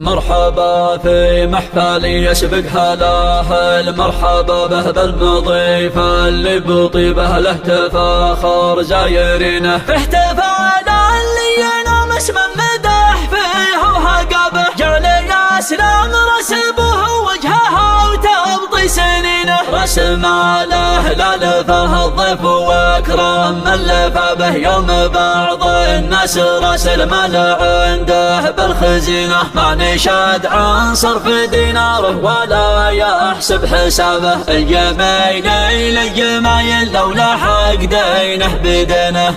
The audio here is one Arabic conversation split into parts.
مرحبا في محفل يسبق هلاه المرحبا به بالمضيف اللي بطيبه له تفاخر زايرينه في احتفال اللي ينام اسم مدح فيه وهقابه جعل يا سلام رسبه وجهه وتبطي سنينه رسم عليه لالفه الضيف واكرم من لفى به يوم بعض الناس راسل مال عنده بالخزينه ما نشاد عن صرف ديناره ولا يحسب حسابه الجميل الجمايل لولا حق دينه بدنه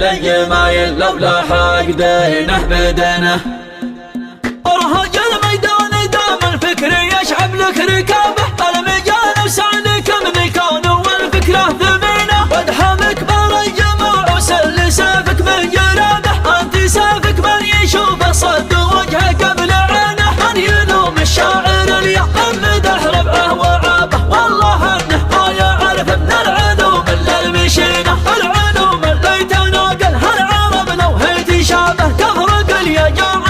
الجمايل لولا حق دينه بدنه ارهج الميدان دام الفكر يشعب لك ركابه المجال وسالك من كونه والفكره ثمينه وادحمك بر الجموع وسل سيفك من جرابه انت سيفك من يشوف صد وجهك قبل عينه من يلوم الشاعر اليوم مدح ربعه وعابه والله انه ما يعرف من العلوم الا المشينه العلوم اللي تناقل هالعرب لو هي تشابه تفرق اليجار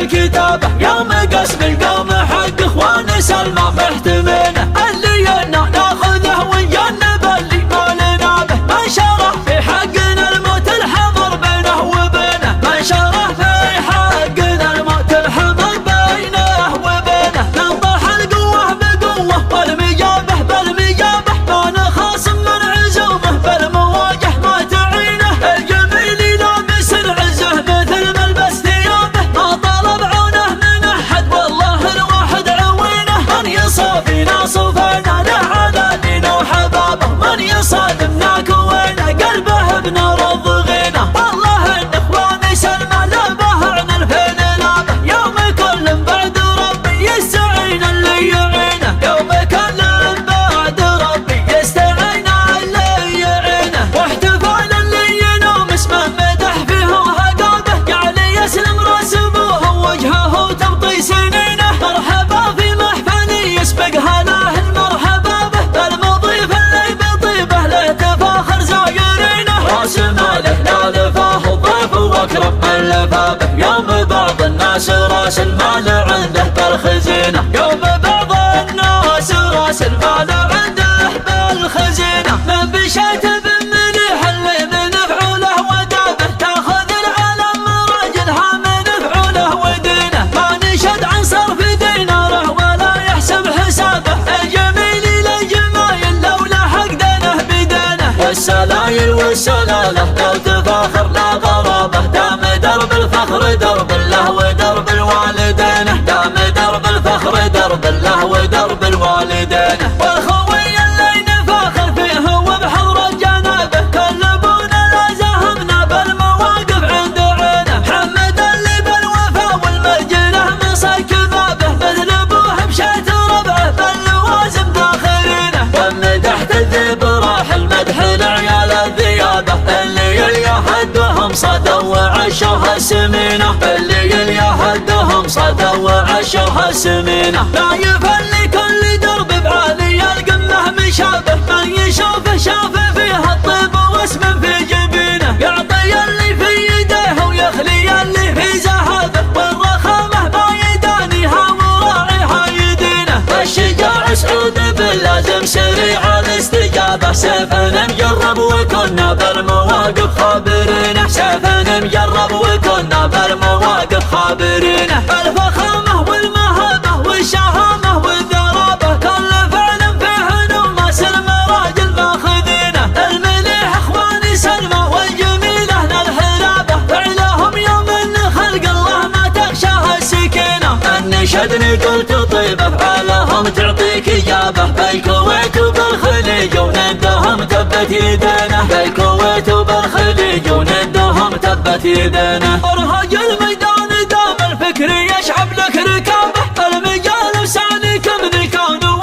الكتابة يوم قسم القوم حق اخوان سلمى محتمينه اللي ينا ناخذه ويانا باللي ما لنا به من شرح في حقنا الموت الحضر بينه وبينه من شرح في حقنا الموت الحضر بينه وبينه ننطح القوة بقوة والمجابه بالمجابه ما نخاصم من عزومه بالمواجه ما تعينه الجميل لابس العزه مثل ملبس ثيابه صافينا صوفنا لعلى دينا وحبابه من يصادمنا كوينا قلبه بنار الضغينه والله ان اخواني سلمى لبه عن الفين لابه يوم كل بعد ربي يستعين اللي يعينه يوم كل بعد ربي يستعين اللي يعينه واحتفال اللي ينوم اسمه مدح فيه وهقابه جعل يسلم رسمه وجهه تبطي سنينه مرحبا في يسبق هلاه المرحبا به المضيف اللي بطيبه له تفاخر زايرينه راسم عليه لالفاه الضيف واكرم من لفى به يوم بعض الناس راس المال عنده بالخزينه يوم بعض الناس راس المال عنده بالخزينه من بشيت بمليح اللي من فعوله ودابه تاخذ العالم راجلها من فعوله ودينه ما نشد عن صرف ديناره ولا يحسب حسابه الجميل للجمايل لولا حق دينه بدينه والسلايل والسلاله لو تفاخر لا غرابه دام درب الفخر درب الله ودرب الوالدين دام درب الفخر درب الله ودرب الوالدين والخوي اللي نفاخر فيه وبحضر الجنابه كلبونا لا زهمنا بالمواقف عند عينه محمد اللي بالوفا والمجنه مصك بابه مثل ابوه بشيت ربعه باللوازم داخلينه ومدح تذيب راح المدح لعيال الذيابه اللي اليهدهم صدوا وعشوها سمينه اللي اليهدهم صدوا وعشوها سمينه لا يفل كل درب بعالي القمه مشابه من يشوفه شافه فيها الطيب واسم في جبينه يعطي اللي في يديه ويخلي اللي في زهابه والرخامه ما يدانيها وراعيها يدينه الشجاع سعود باللازم سريع الاستجابه سيفنا مجرب وكنا بالمواقف خابرينه سيفنا مجرب وكنا بالمواقف خابرينه الفخامه والمهابه والشهامه والذرابه كل فعل فيه نوم سلمى راجل ماخذينه المليح اخواني سلمى والجميله للحرابه فعلهم يوم ان خلق الله ما تغشاها السكينه النشدني قلت طيبه فعلهم تعطيك اجابه بالكويت وبالخليج وندهم تبت يدينا بالكويت وبالخليج وندهم تبت يدينا ارهج الميدان دام الفكر يشعب لك ركابه المجال وسالك من كونه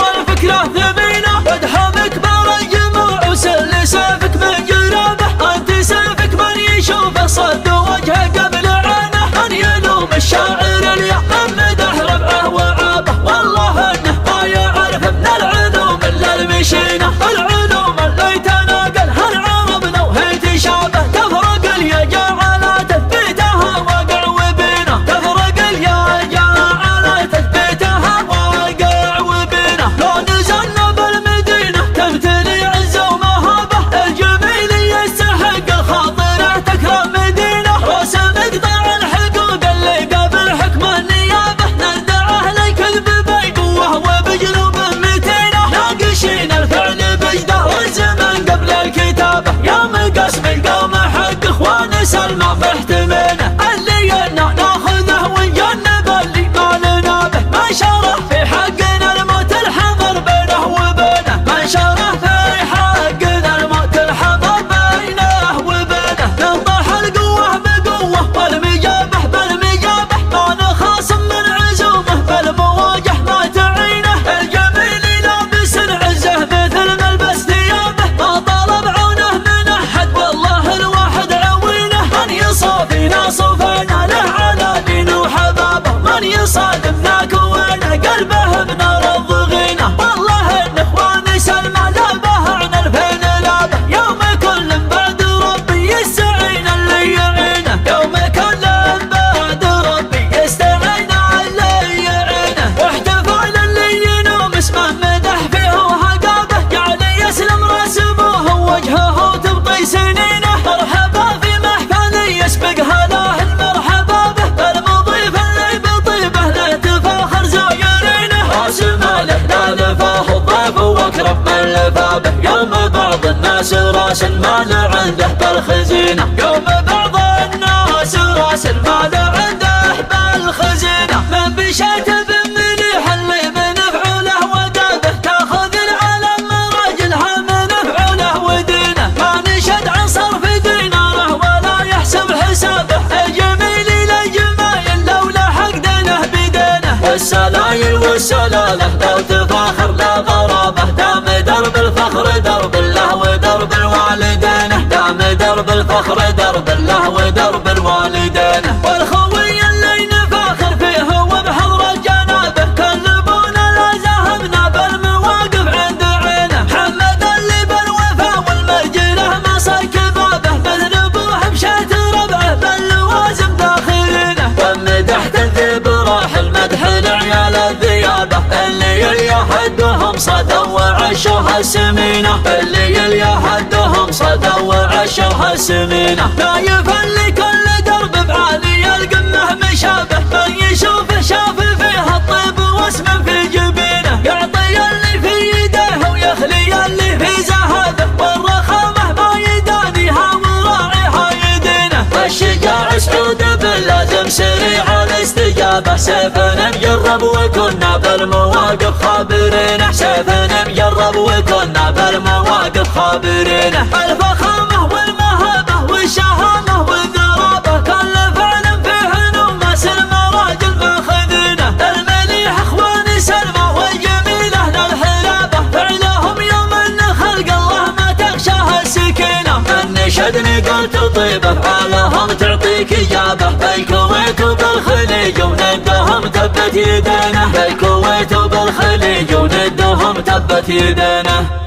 محتمينه، اللي ينا ناخذه ونجنب اللي ما لنا به. من شره في حقنا الموت الحضر بينه وبينه، من شره في حقنا الموت الحضر بينه وبينه. ننطح القوة بقوة والمجابه بالمجابه، ما نخاصم من عزومه بالمواجه ما تعينه. الجميل لابس عزه مثل ملبس ثيابه، ما طلب عونه من احد والله الواحد عوينه. من يصافينا صفينا له على دين وحبابه، من يصادمنا كوينا قلبه بنار الضغينه. والله الاخوان سلمى لابه عن الفين لابه، يوم كل بعد ربي يستعين اللي يعينه، يوم كل بعد ربي يستعين اللي يعينه. واحتفال اللي ينوم اسمه مدح فيه وهقابه، جعل يسلم راس ابوه ووجهه تبطي سنينه. مرحبا في محفل يسبق هلاه المرحبا به، المضيف اللي بطيبه لا تفاخر زايرينه. راس ماله لا لفاه الضيف واكرم من لفابه، يوم بعض الناس راس المال عنده بالخزينه، يوم بعض الناس راس المال عنده بالخزينه. من بشيت بمليح اللي بنفعله ودابه، تاخذ العالم راجلها من نفعله ودينه. ما نشد عن صرف ديناره ولا يحسب حسابه، الجميل للجمايل لولا حق دينه بدينه. والسلايل والسلاله لو تفاخر لا غرابه، دام درب الفخر درب الله ودرب الوالدين، دام درب الفخر درب الله ودرب الوالدين. والخوي اللي نفاخر فيه وبحضرة جنابه، كلبونا لا ذهبنا بالمواقف عند عينه. محمد اللي بالوفا والمرجله ما صك بابه، مثل ابوه بشات ربعه باللوازم داخلينه. ومدح تذيب راح المدح لعيال الذيابه، اللي يلي حدهم صدوا وعشوها السمينه، اللي يلي حدهم صدوا وعشوها السمينه. نايف اللي كل درب بعالي القمه مشابه، من يشوفه شاف فيها الطيب واسم في جبينه. يعطي اللي في يديه ويخلي اللي في زهابه، والرخامه ما يدانيها وراعيها يدينه. الشجاع سعود باللازم سريع الاستجابه، سيف مجرب وكنا بالمواقف خابرينه، سيف مجرب وكنا بالمواقف خابرينه. الفخامه والمهابه والشهامه والذرابه، كل فعل فيه نومس المراجل ماخذينه. المليح اخوان سلمى والجميله للحلابه، فعلهم يوم ان خلق الله ما تغشاها السكينه. النشدني قلت طيبه فعلهم تعطيك اجابه، بالكويت وبالخليج وندهم تبت يدينه، بالكويت وبالخليج وندهم تبت يدينه.